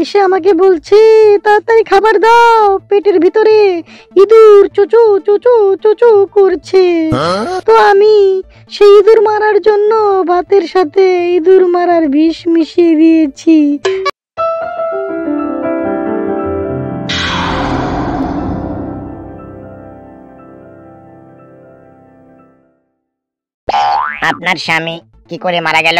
এসে আমাকে বলছে তাড়াতাড়ি খাবার দাও, পেটের ভিতরে ইঁদুর চুচু চুচু চুচু করছে। তো আমি সেই ইঁদুর মারার জন্য ভাতের সাথে ইঁদুর মারার বিষ মিশিয়ে দিয়েছি। আপনার স্বামী কি করে মারা গেল?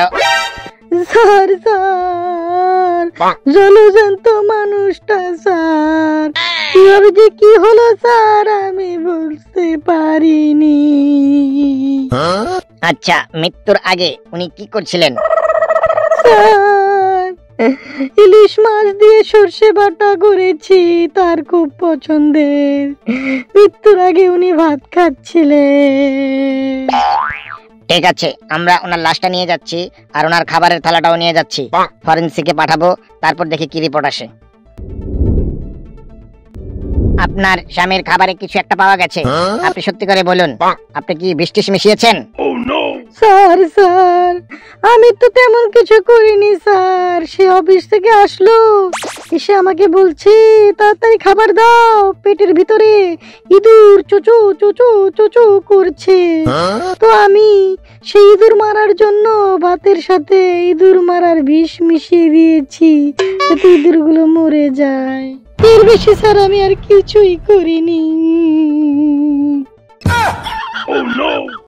স্যার স্যার, জলজন্ত মানুষটা স্যার, কিভাবে যে কি হলো স্যার আমি বুঝতে পারিনি। আচ্ছা, মৃত্যুর আগে উনি কি করছিলেন? স্যার, ইলিশ মাছ দিয়ে সর্ষে বাটা করেছি, তার খুব পছন্দের। মৃত্যুর আগে উনি ভাত খাচ্ছিলেন। ঠিক আছে, আমরা ওনার লাশটা নিয়ে যাচ্ছি আর ওনার খাবারের থালাটাও নিয়ে যাচ্ছি, ফরেনসিকে পাঠাবো, তারপর দেখি কি রিপোর্ট আসে। আপনার স্বামীর খাবারে কিছু একটা পাওয়া গেছে, আপনি সত্যি করে বলুন, আপনি কি বিষ টিস মিশিয়েছেন? স্যার স্যার, আমি তো তেমন কিছু করিনি স্যার। সে অফিস থেকে আসলো, এসে আমাকে বলছে তাড়াতাড়ি খাবার দাও, পেটের ভিতরে ইঁদুর চুচু চুচু চুচু করছে। তো আমি সেই ইঁদুর মারার জন্য ভাতের সাথে ইঁদুর মারার বিষ মিশিয়ে দিয়েছি, যাতে ইঁদুরগুলো মরে যায়। এর বেশি স্যার আমি আর কিছুই করিনি।